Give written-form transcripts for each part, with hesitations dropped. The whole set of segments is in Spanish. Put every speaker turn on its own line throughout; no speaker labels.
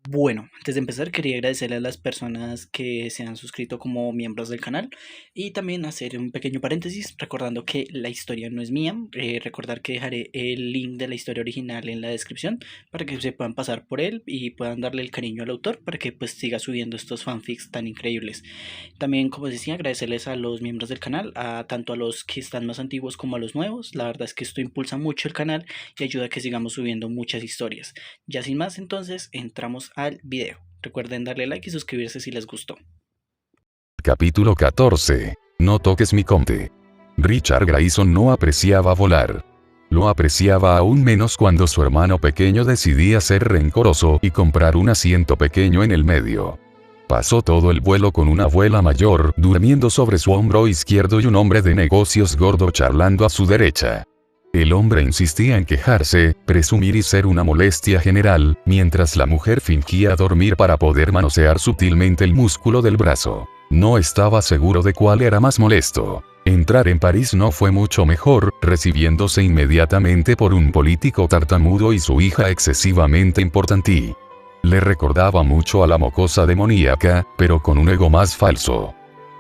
Bueno, antes de empezar quería agradecerle a las personas que se han suscrito como miembros del canal y también hacer un pequeño paréntesis recordando que la historia no es mía, recordar que dejaré el link de la historia original en la descripción para que se puedan pasar por él y puedan darle el cariño al autor para que pues siga subiendo estos fanfics tan increíbles. También, como decía, agradecerles a los miembros del canal, a tanto a los que están más antiguos como a los nuevos. La verdad es que esto impulsa mucho el canal y ayuda a que sigamos subiendo muchas historias. Ya sin más, entonces entramos al video. Recuerden darle like y suscribirse si les gustó.
Capítulo 14. No toques mi conte. Richard Grayson no apreciaba volar. Lo apreciaba aún menos cuando su hermano pequeño decidía ser rencoroso y comprar un asiento pequeño en el medio. Pasó todo el vuelo con una abuela mayor durmiendo sobre su hombro izquierdo y un hombre de negocios gordo charlando a su derecha. El hombre insistía en quejarse, presumir y ser una molestia general, mientras la mujer fingía dormir para poder manosear sutilmente el músculo del brazo. No estaba seguro de cuál era más molesto. Entrar en París no fue mucho mejor, recibiéndose inmediatamente por un político tartamudo y su hija excesivamente importante. Le recordaba mucho a la mocosa demoníaca, pero con un ego más falso.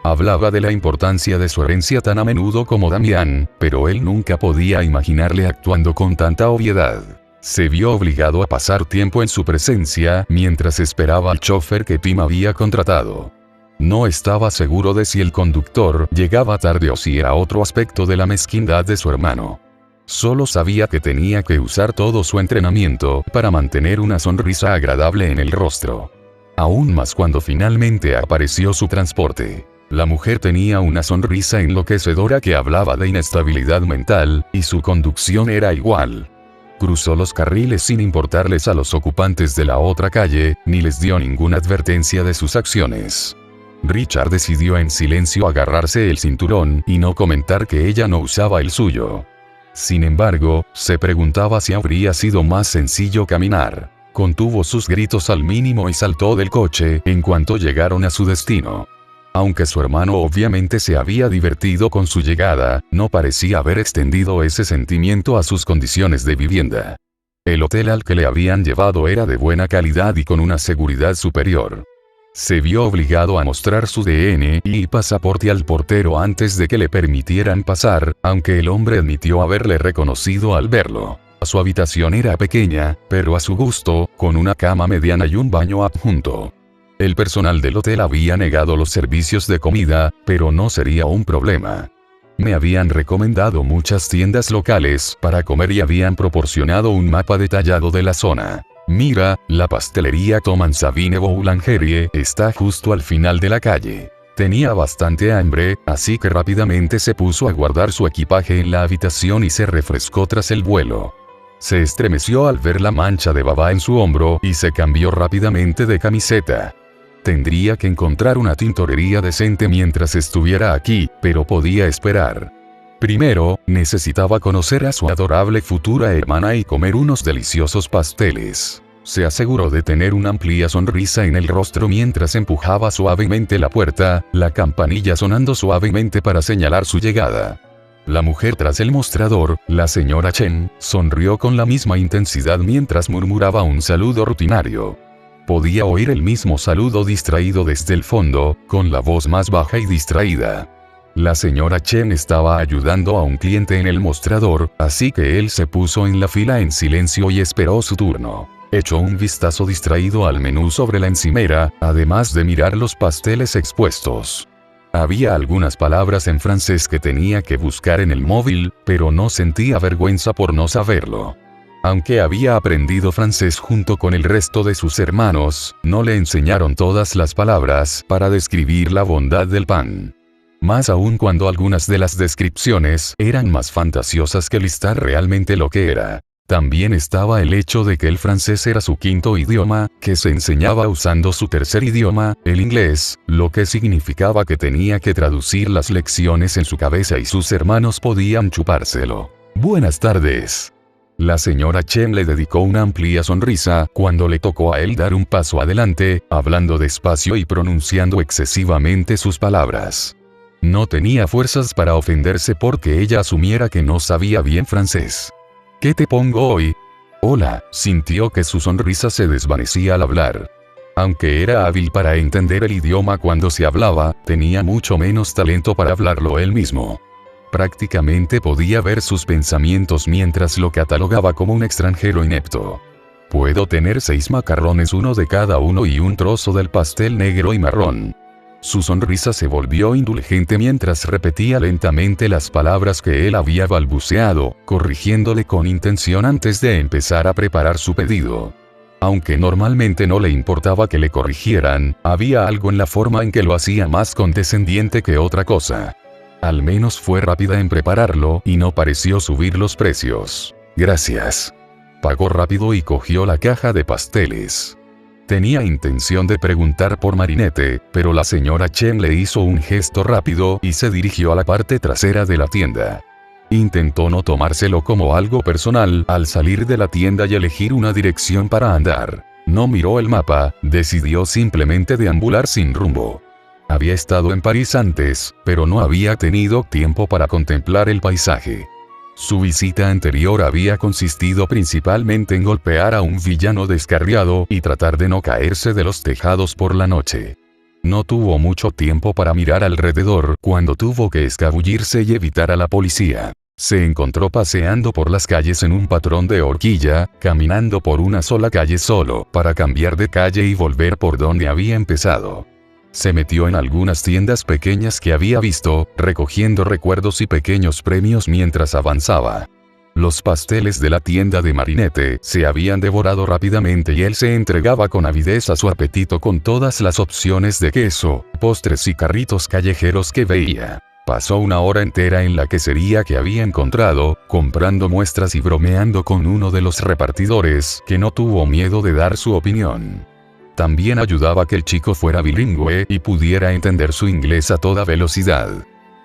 Hablaba de la importancia de su herencia tan a menudo como Damián, pero él nunca podía imaginarle actuando con tanta obviedad. Se vio obligado a pasar tiempo en su presencia mientras esperaba al chofer que Tim había contratado. No estaba seguro de si el conductor llegaba tarde o si era otro aspecto de la mezquindad de su hermano. Solo sabía que tenía que usar todo su entrenamiento para mantener una sonrisa agradable en el rostro. Aún más cuando finalmente apareció su transporte. La mujer tenía una sonrisa enloquecedora que hablaba de inestabilidad mental, y su conducción era igual. Cruzó los carriles sin importarles a los ocupantes de la otra calle, ni les dio ninguna advertencia de sus acciones. Richard decidió en silencio agarrarse el cinturón y no comentar que ella no usaba el suyo. Sin embargo, se preguntaba si habría sido más sencillo caminar. Contuvo sus gritos al mínimo y saltó del coche en cuanto llegaron a su destino. Aunque su hermano obviamente se había divertido con su llegada, no parecía haber extendido ese sentimiento a sus condiciones de vivienda. El hotel al que le habían llevado era de buena calidad y con una seguridad superior. Se vio obligado a mostrar su DNI y pasaporte al portero antes de que le permitieran pasar, aunque el hombre admitió haberle reconocido al verlo. Su habitación era pequeña, pero a su gusto, con una cama mediana y un baño adjunto. El personal del hotel había negado los servicios de comida, pero no sería un problema. Me habían recomendado muchas tiendas locales para comer y habían proporcionado un mapa detallado de la zona. Mira, la pastelería Thomas Savine Boulangerie está justo al final de la calle. Tenía bastante hambre, así que rápidamente se puso a guardar su equipaje en la habitación y se refrescó tras el vuelo. Se estremeció al ver la mancha de baba en su hombro y se cambió rápidamente de camiseta. Tendría que encontrar una tintorería decente mientras estuviera aquí, pero podía esperar. Primero, necesitaba conocer a su adorable futura hermana y comer unos deliciosos pasteles. Se aseguró de tener una amplia sonrisa en el rostro mientras empujaba suavemente la puerta, la campanilla sonando suavemente para señalar su llegada. La mujer tras el mostrador, la señora Chen, sonrió con la misma intensidad mientras murmuraba un saludo rutinario. Podía oír el mismo saludo distraído desde el fondo, con la voz más baja y distraída. La señora Chen estaba ayudando a un cliente en el mostrador, así que él se puso en la fila en silencio y esperó su turno. Echó un vistazo distraído al menú sobre la encimera, además de mirar los pasteles expuestos. Había algunas palabras en francés que tenía que buscar en el móvil, pero no sentía vergüenza por no saberlo. Aunque había aprendido francés junto con el resto de sus hermanos, no le enseñaron todas las palabras para describir la bondad del pan. Más aún cuando algunas de las descripciones eran más fantasiosas que listar realmente lo que era. También estaba el hecho de que el francés era su quinto idioma, que se enseñaba usando su tercer idioma, el inglés, lo que significaba que tenía que traducir las lecciones en su cabeza y sus hermanos podían chupárselo. Buenas tardes. La señora Chen le dedicó una amplia sonrisa cuando le tocó a él dar un paso adelante, hablando despacio y pronunciando excesivamente sus palabras. No tenía fuerzas para ofenderse porque ella asumiera que no sabía bien francés. ¿Qué te pongo hoy? Hola, sintió que su sonrisa se desvanecía al hablar. Aunque era hábil para entender el idioma cuando se hablaba, tenía mucho menos talento para hablarlo él mismo. Prácticamente podía ver sus pensamientos mientras lo catalogaba como un extranjero inepto. Puedo tener 6 macarrones, uno de cada uno y un trozo del pastel negro y marrón. Su sonrisa se volvió indulgente mientras repetía lentamente las palabras que él había balbuceado, corrigiéndole con intención antes de empezar a preparar su pedido. Aunque normalmente no le importaba que le corrigieran, había algo en la forma en que lo hacía más condescendiente que otra cosa. Al menos fue rápida en prepararlo y no pareció subir los precios. Gracias. Pagó rápido y cogió la caja de pasteles. Tenía intención de preguntar por Marinette, pero la señora Chen le hizo un gesto rápido y se dirigió a la parte trasera de la tienda. Intentó no tomárselo como algo personal al salir de la tienda y elegir una dirección para andar. No miró el mapa, decidió simplemente deambular sin rumbo. Había estado en París antes, pero no había tenido tiempo para contemplar el paisaje. Su visita anterior había consistido principalmente en golpear a un villano descarriado y tratar de no caerse de los tejados por la noche. No tuvo mucho tiempo para mirar alrededor cuando tuvo que escabullirse y evitar a la policía. Se encontró paseando por las calles en un patrón de horquilla, caminando por una sola calle solo, para cambiar de calle y volver por donde había empezado. Se metió en algunas tiendas pequeñas que había visto, recogiendo recuerdos y pequeños premios mientras avanzaba. Los pasteles de la tienda de Marinette se habían devorado rápidamente y él se entregaba con avidez a su apetito con todas las opciones de queso, postres y carritos callejeros que veía. Pasó una hora entera en la quesería que había encontrado, comprando muestras y bromeando con uno de los repartidores, que no tuvo miedo de dar su opinión. También ayudaba que el chico fuera bilingüe y pudiera entender su inglés a toda velocidad.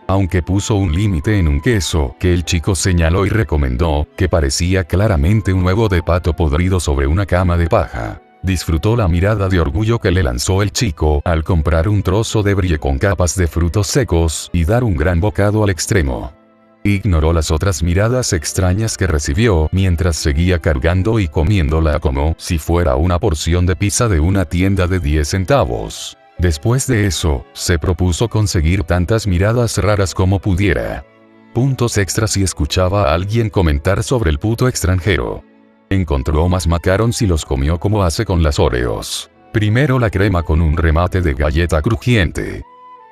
Aunque puso un límite en un queso que el chico señaló y recomendó, que parecía claramente un huevo de pato podrido sobre una cama de paja. Disfrutó la mirada de orgullo que le lanzó el chico al comprar un trozo de brie con capas de frutos secos y dar un gran bocado al extremo. Ignoró las otras miradas extrañas que recibió mientras seguía cargando y comiéndola como si fuera una porción de pizza de una tienda de 10 centavos. Después de eso, se propuso conseguir tantas miradas raras como pudiera. Puntos extras si escuchaba a alguien comentar sobre el puto extranjero. Encontró más macarons y los comió como hace con las Oreos. Primero la crema con un remate de galleta crujiente.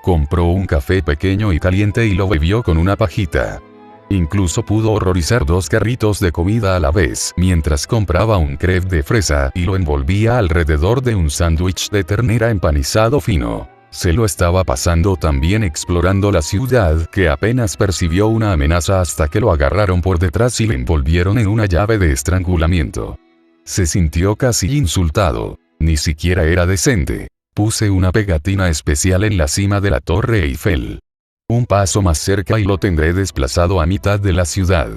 Compró un café pequeño y caliente y lo bebió con una pajita. Incluso pudo horrorizar 2 carritos de comida a la vez mientras compraba un crepe de fresa y lo envolvía alrededor de un sándwich de ternera empanizado fino. Se lo estaba pasando también explorando la ciudad que apenas percibió una amenaza hasta que lo agarraron por detrás y le envolvieron en una llave de estrangulamiento. Se sintió casi insultado. Ni siquiera era decente. Puse una pegatina especial en la cima de la Torre Eiffel. Un paso más cerca y lo tendré desplazado a mitad de la ciudad.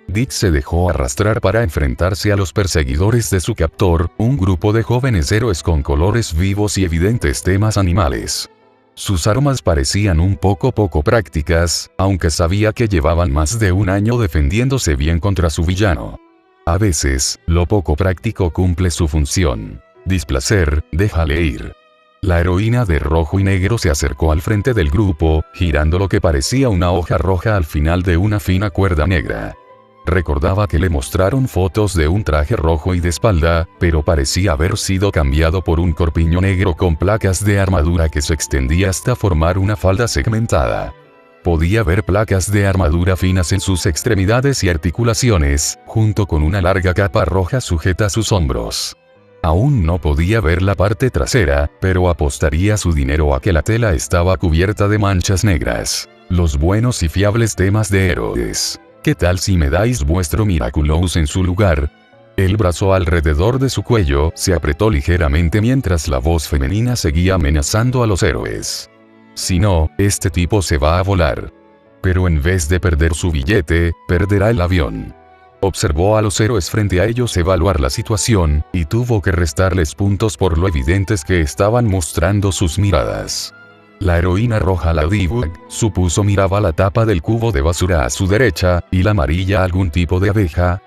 Dick se dejó arrastrar para enfrentarse a los perseguidores de su captor, un grupo de jóvenes héroes con colores vivos y evidentes temas animales. Sus armas parecían un poco prácticas, aunque sabía que llevaban más de un año defendiéndose bien contra su villano. A veces, lo poco práctico cumple su función. Displacer, déjale ir. La heroína de rojo y negro se acercó al frente del grupo, girando lo que parecía una hoja roja al final de una fina cuerda negra. Recordaba que le mostraron fotos de un traje rojo y de espalda, pero parecía haber sido cambiado por un corpiño negro con placas de armadura que se extendía hasta formar una falda segmentada. Podía ver placas de armadura finas en sus extremidades y articulaciones, junto con una larga capa roja sujeta a sus hombros. Aún no podía ver la parte trasera, pero apostaría su dinero a que la tela estaba cubierta de manchas negras. Los buenos y fiables temas de héroes. ¿Qué tal si me dais vuestro Miraculous en su lugar? El brazo alrededor de su cuello se apretó ligeramente mientras la voz femenina seguía amenazando a los héroes. Si no, este tipo se va a volar. Pero en vez de perder su billete, perderá el avión. Observó a los héroes frente a ellos evaluar la situación, y tuvo que restarles puntos por lo evidentes que estaban mostrando sus miradas. La heroína roja Ladybug, supuso miraba la tapa del cubo de basura a su derecha, y la amarilla algún tipo de abeja.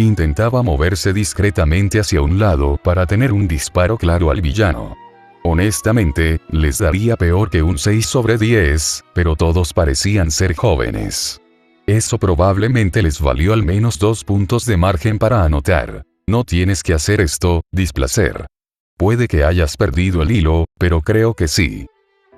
Intentaba moverse discretamente hacia un lado para tener un disparo claro al villano. Honestamente, les daría peor que un 6 sobre 10, pero todos parecían ser jóvenes. Eso probablemente les valió al menos 2 puntos de margen para anotar. No tienes que hacer esto, Displacer. Puede que hayas perdido el hilo, pero creo que sí.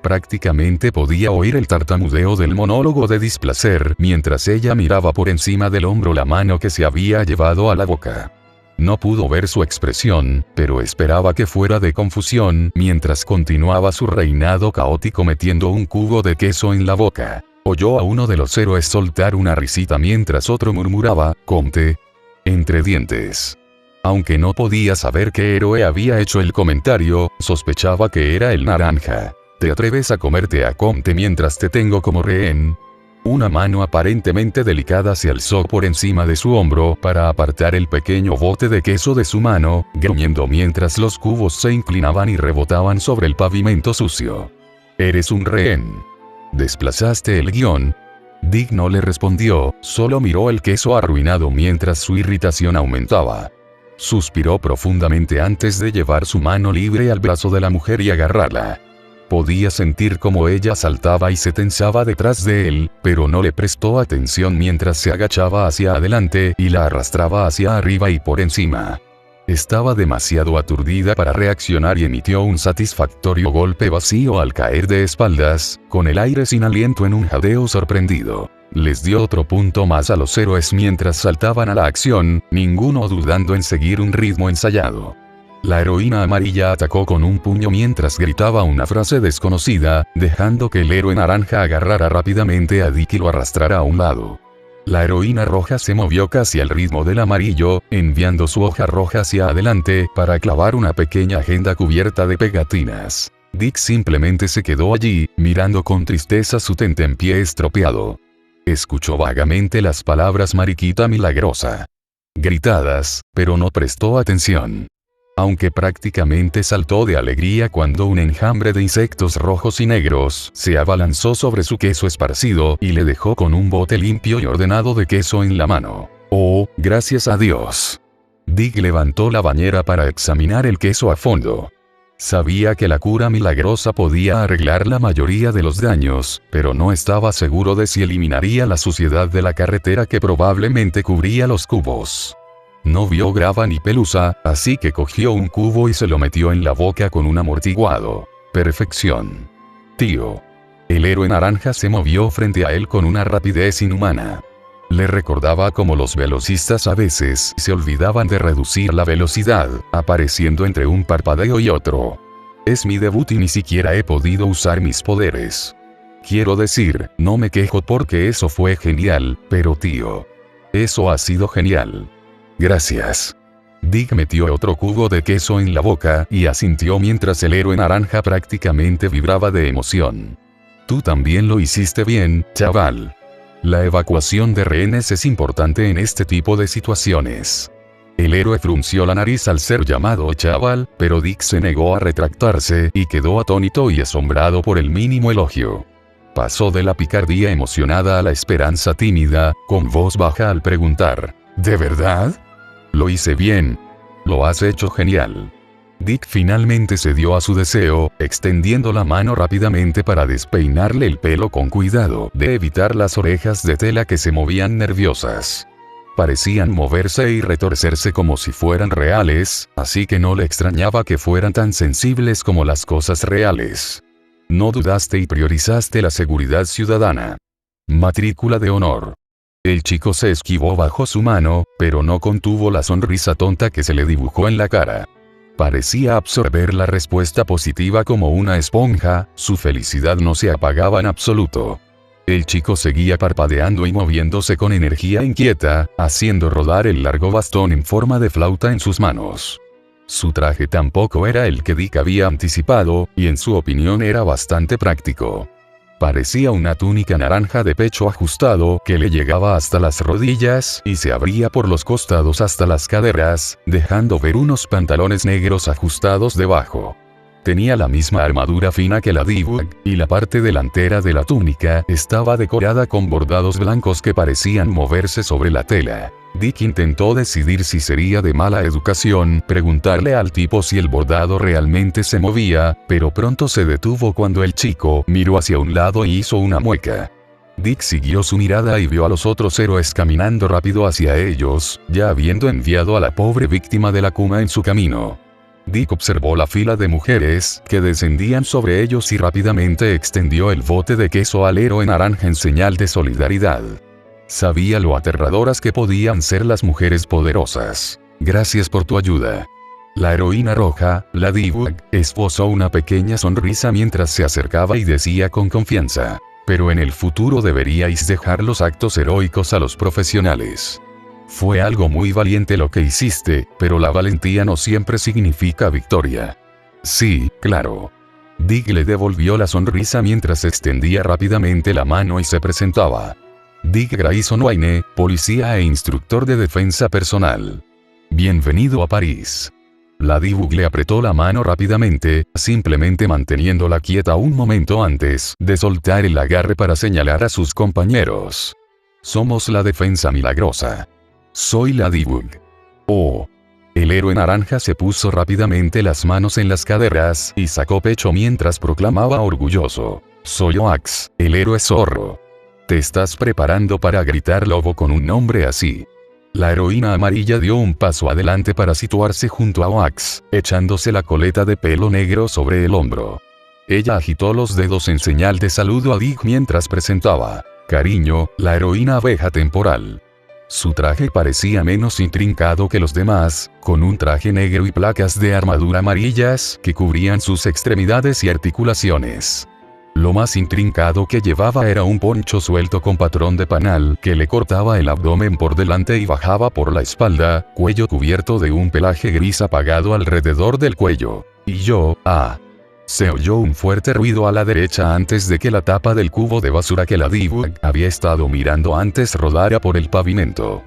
Prácticamente podía oír el tartamudeo del monólogo de Displacer mientras ella miraba por encima del hombro la mano que se había llevado a la boca. No pudo ver su expresión, pero esperaba que fuera de confusión mientras continuaba su reinado caótico metiendo un cubo de queso en la boca. Oyó a uno de los héroes soltar una risita mientras otro murmuraba, Comte, entre dientes. Aunque no podía saber qué héroe había hecho el comentario, sospechaba que era el naranja. ¿Te atreves a comerte a Comte mientras te tengo como rehén? Una mano aparentemente delicada se alzó por encima de su hombro para apartar el pequeño bote de queso de su mano, gruñendo mientras los cubos se inclinaban y rebotaban sobre el pavimento sucio. Eres un rehén. ¿Desplazaste el guión? Dick no le respondió, solo miró el queso arruinado mientras su irritación aumentaba. Suspiró profundamente antes de llevar su mano libre al brazo de la mujer y agarrarla. Podía sentir cómo ella saltaba y se tensaba detrás de él, pero no le prestó atención mientras se agachaba hacia adelante y la arrastraba hacia arriba y por encima. Estaba demasiado aturdida para reaccionar y emitió un satisfactorio golpe vacío al caer de espaldas, con el aire sin aliento en un jadeo sorprendido. Les dio otro punto más a los héroes mientras saltaban a la acción, ninguno dudando en seguir un ritmo ensayado. La heroína amarilla atacó con un puño mientras gritaba una frase desconocida, dejando que el héroe naranja agarrara rápidamente a Dick y lo arrastrara a un lado. La heroína roja se movió casi al ritmo del amarillo, enviando su hoja roja hacia adelante para clavar una pequeña agenda cubierta de pegatinas. Dick simplemente se quedó allí, mirando con tristeza su tentempié estropeado. Escuchó vagamente las palabras mariquita milagrosa, gritadas, pero no prestó atención. Aunque prácticamente saltó de alegría cuando un enjambre de insectos rojos y negros se abalanzó sobre su queso esparcido y le dejó con un bote limpio y ordenado de queso en la mano. Oh, gracias a Dios. Dick levantó la bañera para examinar el queso a fondo. Sabía que la cura milagrosa podía arreglar la mayoría de los daños, pero no estaba seguro de si eliminaría la suciedad de la carretera que probablemente cubría los cubos. No vio grava ni pelusa, así que cogió un cubo y se lo metió en la boca con un amortiguado. Perfección. Tío. El héroe naranja se movió frente a él con una rapidez inhumana. Le recordaba cómo los velocistas a veces se olvidaban de reducir la velocidad, apareciendo entre un parpadeo y otro. Es mi debut y ni siquiera he podido usar mis poderes. Quiero decir, no me quejo porque eso fue genial, pero tío. Eso ha sido genial. Gracias. Dick metió otro cubo de queso en la boca y asintió mientras el héroe naranja prácticamente vibraba de emoción. Tú también lo hiciste bien, chaval. La evacuación de rehenes es importante en este tipo de situaciones. El héroe frunció la nariz al ser llamado chaval, pero Dick se negó a retractarse y quedó atónito y asombrado por el mínimo elogio. Pasó de la picardía emocionada a la esperanza tímida, con voz baja al preguntar, ¿de verdad? Lo hice bien. Lo has hecho genial. Dick finalmente cedió a su deseo, extendiendo la mano rápidamente para despeinarle el pelo con cuidado de evitar las orejas de tela que se movían nerviosas. Parecían moverse y retorcerse como si fueran reales, así que no le extrañaba que fueran tan sensibles como las cosas reales. No dudaste y priorizaste la seguridad ciudadana. Matrícula de honor. El chico se esquivó bajo su mano, pero no contuvo la sonrisa tonta que se le dibujó en la cara. Parecía absorber la respuesta positiva como una esponja, su felicidad no se apagaba en absoluto. El chico seguía parpadeando y moviéndose con energía inquieta, haciendo rodar el largo bastón en forma de flauta en sus manos. Su traje tampoco era el que Dick había anticipado, y en su opinión era bastante práctico. Parecía una túnica naranja de pecho ajustado que le llegaba hasta las rodillas y se abría por los costados hasta las caderas, dejando ver unos pantalones negros ajustados debajo. Tenía la misma armadura fina que la Dick, y la parte delantera de la túnica estaba decorada con bordados blancos que parecían moverse sobre la tela. Dick intentó decidir si sería de mala educación preguntarle al tipo si el bordado realmente se movía, pero pronto se detuvo cuando el chico miró hacia un lado y hizo una mueca. Dick siguió su mirada y vio a los otros héroes caminando rápido hacia ellos, ya habiendo enviado a la pobre víctima de la Kuma en su camino. Dick observó la fila de mujeres que descendían sobre ellos y rápidamente extendió el bote de queso al héroe naranja en señal de solidaridad. Sabía lo aterradoras que podían ser las mujeres poderosas. Gracias por tu ayuda. La heroína roja, la Dick, esbozó una pequeña sonrisa mientras se acercaba y decía con confianza: pero en el futuro deberíais dejar los actos heroicos a los profesionales. Fue algo muy valiente lo que hiciste, pero la valentía no siempre significa victoria. Sí, claro. Dick le devolvió la sonrisa mientras extendía rápidamente la mano y se presentaba. Dick Grayson Wayne, policía e instructor de defensa personal. Bienvenido a París. La Dick le apretó la mano rápidamente, simplemente manteniéndola quieta un momento antes de soltar el agarre para señalar a sus compañeros. Somos la defensa milagrosa. Soy la Dick. Oh. El héroe naranja se puso rápidamente las manos en las caderas y sacó pecho mientras proclamaba orgulloso: soy Oax, el héroe zorro. Te estás preparando para gritar lobo con un nombre así. La heroína amarilla dio un paso adelante para situarse junto a Oax, echándose la coleta de pelo negro sobre el hombro. Ella agitó los dedos en señal de saludo a Dick mientras presentaba: cariño, la heroína abeja temporal. Su traje parecía menos intrincado que los demás, con un traje negro y placas de armadura amarillas que cubrían sus extremidades y articulaciones. Lo más intrincado que llevaba era un poncho suelto con patrón de panal que le cortaba el abdomen por delante y bajaba por la espalda, cuello cubierto de un pelaje gris apagado alrededor del cuello. Se oyó un fuerte ruido a la derecha antes de que la tapa del cubo de basura que la Dick había estado mirando antes rodara por el pavimento.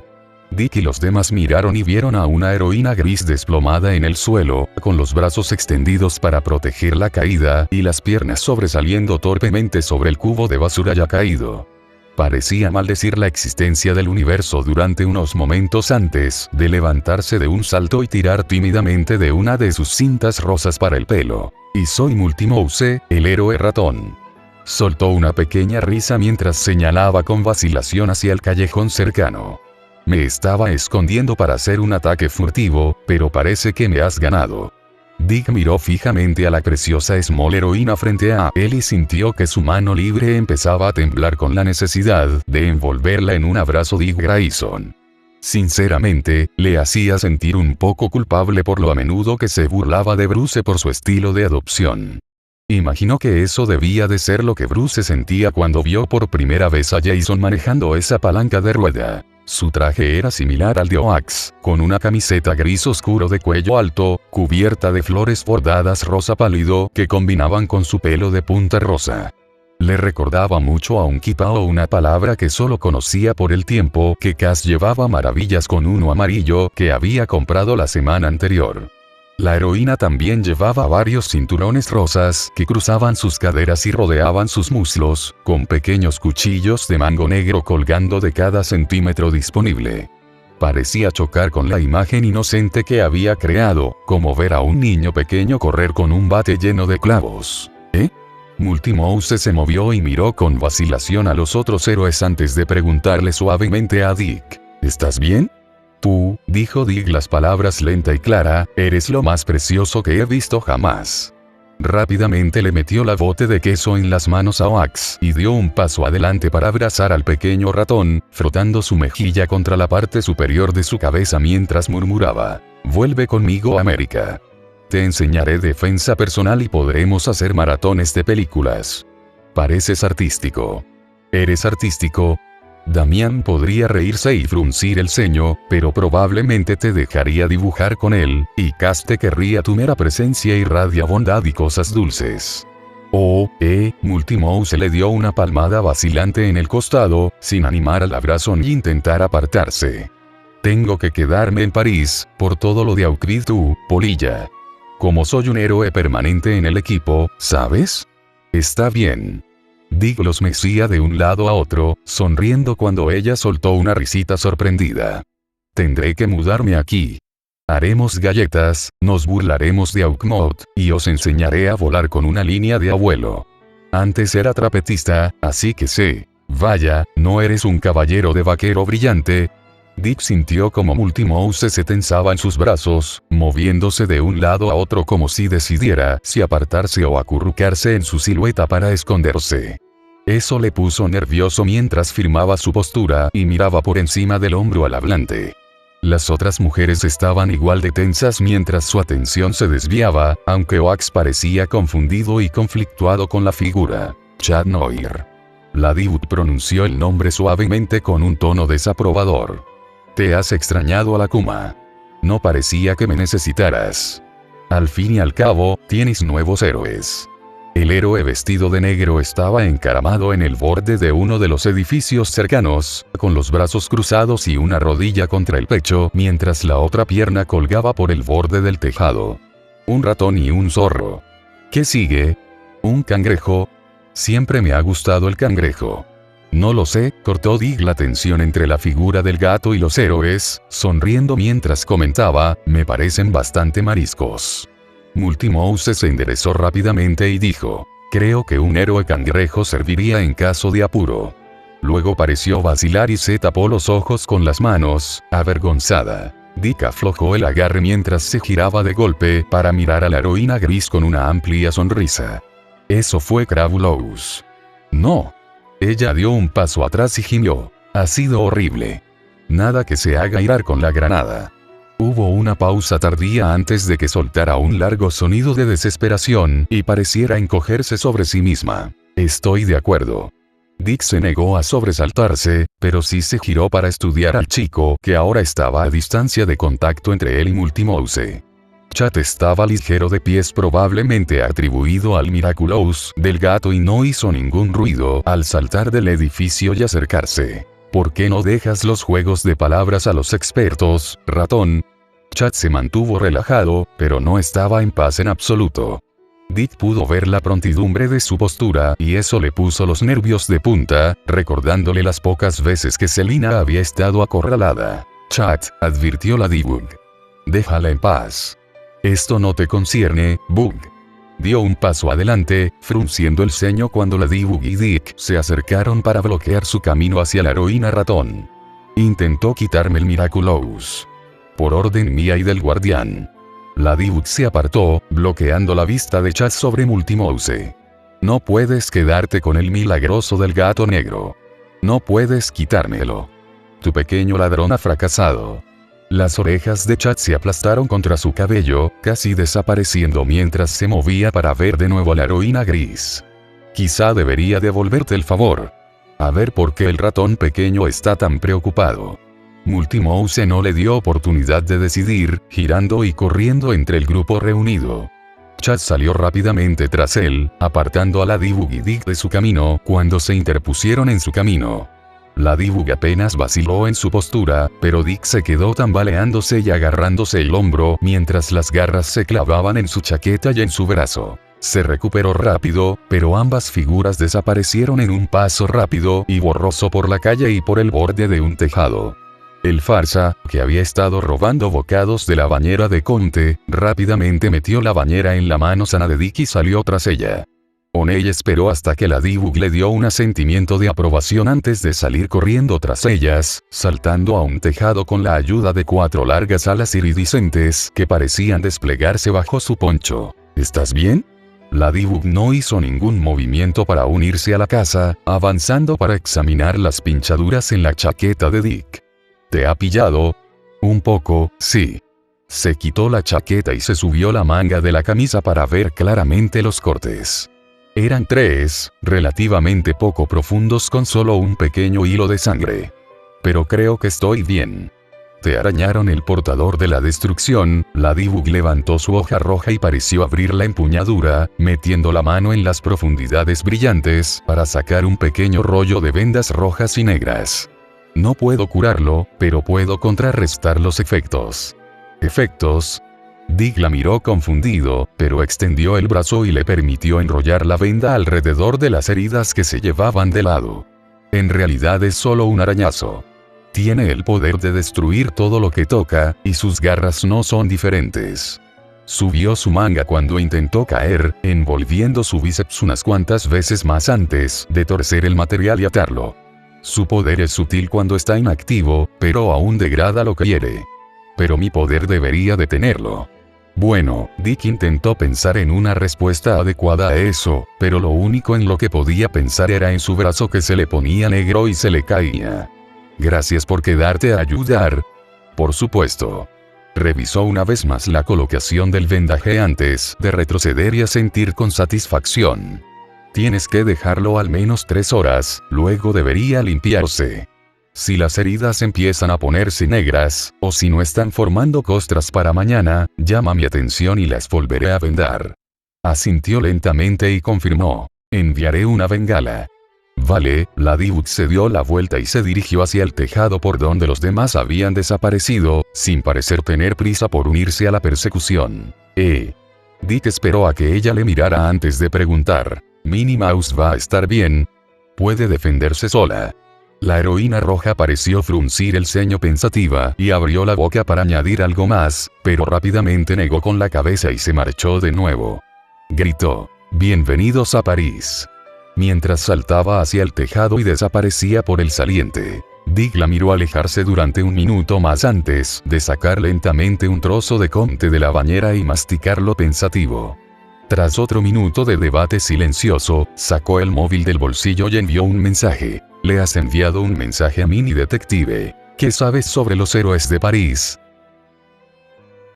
Dick y los demás miraron y vieron a una heroína gris desplomada en el suelo, con los brazos extendidos para proteger la caída y las piernas sobresaliendo torpemente sobre el cubo de basura ya caído. Parecía maldecir la existencia del universo durante unos momentos antes de levantarse de un salto y tirar tímidamente de una de sus cintas rosas para el pelo. Y soy Multimouse, el héroe ratón. Soltó una pequeña risa mientras señalaba con vacilación hacia el callejón cercano. Me estaba escondiendo para hacer un ataque furtivo, pero parece que me has ganado. Dick miró fijamente a la preciosa Small heroína frente a él y sintió que su mano libre empezaba a temblar con la necesidad de envolverla en un abrazo. Dick Grayson. Sinceramente, le hacía sentir un poco culpable por lo a menudo que se burlaba de Bruce por su estilo de adopción. Imaginó que eso debía de ser lo que Bruce sentía cuando vio por primera vez a Jason manejando esa palanca de rueda. Su traje era similar al de Oax, con una camiseta gris oscuro de cuello alto, cubierta de flores bordadas rosa pálido que combinaban con su pelo de punta rosa. Le recordaba mucho a un kipa o una palabra que solo conocía por el tiempo que Cass llevaba maravillas con uno amarillo que había comprado la semana anterior. La heroína también llevaba varios cinturones rosas que cruzaban sus caderas y rodeaban sus muslos, con pequeños cuchillos de mango negro colgando de cada centímetro disponible. Parecía chocar con la imagen inocente que había creado, como ver a un niño pequeño correr con un bate lleno de clavos. Multimouse se movió y miró con vacilación a los otros héroes antes de preguntarle suavemente a Dick: ¿estás bien? Tú, dijo Dick las palabras lenta y clara, eres lo más precioso que he visto jamás. Rápidamente le metió la bote de queso en las manos a Oax y dio un paso adelante para abrazar al pequeño ratón, frotando su mejilla contra la parte superior de su cabeza mientras murmuraba: vuelve conmigo, América. Te enseñaré defensa personal y podremos hacer maratones de películas. Pareces artístico. ¿Eres artístico? Damián podría reírse y fruncir el ceño, pero probablemente te dejaría dibujar con él, y Cass te querría. Tu mera presencia irradia bondad y cosas dulces. Multimouse le dio una palmada vacilante en el costado, sin animar al abrazo ni intentar apartarse. Tengo que quedarme en París, por todo lo de Aucrid, tú, polilla. Como soy un héroe permanente en el equipo, ¿sabes? Está bien. Dick los mecía de un lado a otro, sonriendo cuando ella soltó una risita sorprendida. Tendré que mudarme aquí. Haremos galletas, nos burlaremos de Aukmot, y os enseñaré a volar con una línea de abuelo. Antes era trapetista, así que sé. Vaya, ¿no eres un caballero de vaquero brillante? Dick sintió como Multimouse se tensaba en sus brazos, moviéndose de un lado a otro como si decidiera si apartarse o acurrucarse en su silueta para esconderse. Eso le puso nervioso mientras firmaba su postura y miraba por encima del hombro al hablante. Las otras mujeres estaban igual de tensas mientras su atención se desviaba, aunque Oax parecía confundido y conflictuado con la figura. Chad Noir. La Diud pronunció el nombre suavemente con un tono desaprobador. Te has extrañado a la Kuma. No parecía que me necesitaras. Al fin y al cabo, tienes nuevos héroes. El héroe vestido de negro estaba encaramado en el borde de uno de los edificios cercanos, con los brazos cruzados y una rodilla contra el pecho, mientras la otra pierna colgaba por el borde del tejado. Un ratón y un zorro. ¿Qué sigue? ¿Un cangrejo? Siempre me ha gustado el cangrejo. No lo sé, cortó Dick la tensión entre la figura del gato y los héroes, sonriendo mientras comentaba, me parecen bastante mariscos. Multimouse se enderezó rápidamente y dijo, creo que un héroe cangrejo serviría en caso de apuro. Luego pareció vacilar y se tapó los ojos con las manos, avergonzada. Dick aflojó el agarre mientras se giraba de golpe para mirar a la heroína gris con una amplia sonrisa. Eso fue Cravulous. No. Ella dio un paso atrás y gimió. Ha sido horrible. Nada que se haga irar con la granada. Hubo una pausa tardía antes de que soltara un largo sonido de desesperación y pareciera encogerse sobre sí misma. Estoy de acuerdo. Dick se negó a sobresaltarse, pero sí se giró para estudiar al chico que ahora estaba a distancia de contacto entre él y Multimouse. Chat estaba ligero de pies, probablemente atribuido al Miraculous del gato, y no hizo ningún ruido al saltar del edificio y acercarse. ¿Por qué no dejas los juegos de palabras a los expertos, ratón? Chat se mantuvo relajado, pero no estaba en paz en absoluto. Dick pudo ver la prontidumbre de su postura y eso le puso los nervios de punta, recordándole las pocas veces que Selina había estado acorralada. Chat, advirtió la D-Bug. Déjala en paz. Esto no te concierne, Bug. Dio un paso adelante, frunciendo el ceño cuando la D-Bug y Dick se acercaron para bloquear su camino hacia la heroína ratón. Intentó quitarme el Miraculous. Por orden mía y del guardián. La D-Bug se apartó, bloqueando la vista de Chat sobre Multimouse. No puedes quedarte con el milagroso del gato negro. No puedes quitármelo. Tu pequeño ladrón ha fracasado. Las orejas de Chat se aplastaron contra su cabello, casi desapareciendo mientras se movía para ver de nuevo a la heroína gris. Quizá debería devolverte el favor. A ver por qué el ratón pequeño está tan preocupado. Multimouse no le dio oportunidad de decidir, girando y corriendo entre el grupo reunido. Chat salió rápidamente tras él, apartando a la D-Bug y Dick de su camino cuando se interpusieron en su camino. La D-Bug apenas vaciló en su postura, pero Dick se quedó tambaleándose y agarrándose el hombro mientras las garras se clavaban en su chaqueta y en su brazo. Se recuperó rápido, pero ambas figuras desaparecieron en un paso rápido y borroso por la calle y por el borde de un tejado. El farsa, que había estado robando bocados de la bañera de Conte, rápidamente metió la bañera en la mano sana de Dick y salió tras ella. O'Neill esperó hasta que la D-Bug le dio un asentimiento de aprobación antes de salir corriendo tras ellas, saltando a un tejado con la ayuda de 4 largas alas iridiscentes que parecían desplegarse bajo su poncho. ¿Estás bien? La D-Bug no hizo ningún movimiento para unirse a la casa, avanzando para examinar las pinchaduras en la chaqueta de Dick. ¿Te ha pillado? Un poco, sí. Se quitó la chaqueta y se subió la manga de la camisa para ver claramente los cortes. Eran 3, relativamente poco profundos con solo un pequeño hilo de sangre. Pero creo que estoy bien. Te arañaron el portador de la destrucción. La D-Bug levantó su hoja roja y pareció abrir la empuñadura, metiendo la mano en las profundidades brillantes para sacar un pequeño rollo de vendas rojas y negras. No puedo curarlo, pero puedo contrarrestar los efectos. ¿Efectos? Dick la miró confundido, pero extendió el brazo y le permitió enrollar la venda alrededor de las heridas que se llevaban de lado. En realidad es solo un arañazo. Tiene el poder de destruir todo lo que toca, y sus garras no son diferentes. Subió su manga cuando intentó caer, envolviendo su bíceps unas cuantas veces más antes de torcer el material y atarlo. Su poder es sutil cuando está inactivo, pero aún degrada lo que hiere. Pero mi poder debería detenerlo. Bueno, Dick intentó pensar en una respuesta adecuada a eso, pero lo único en lo que podía pensar era en su brazo que se le ponía negro y se le caía. Gracias por quedarte a ayudar. Por supuesto. Revisó una vez más la colocación del vendaje antes de retroceder y asentir con satisfacción. Tienes que dejarlo al menos 3 horas, luego debería limpiarse. Si las heridas empiezan a ponerse negras, o si no están formando costras para mañana, llama mi atención y las volveré a vendar. Asintió lentamente y confirmó. Enviaré una bengala. Vale, la Dick se dio la vuelta y se dirigió hacia el tejado por donde los demás habían desaparecido, sin parecer tener prisa por unirse a la persecución. Dick esperó a que ella le mirara antes de preguntar. ¿Minnie Mouse va a estar bien? Puede defenderse sola. La heroína roja pareció fruncir el ceño pensativa y abrió la boca para añadir algo más, pero rápidamente negó con la cabeza y se marchó de nuevo. Gritó. Bienvenidos a París. Mientras saltaba hacia el tejado y desaparecía por el saliente. Dick la miró alejarse durante un minuto más antes de sacar lentamente un trozo de comté de la bañera y masticarlo pensativo. Tras otro minuto de debate silencioso, sacó el móvil del bolsillo y envió un mensaje. Le has enviado un mensaje a Minnie Detective. ¿Qué sabes sobre los héroes de París?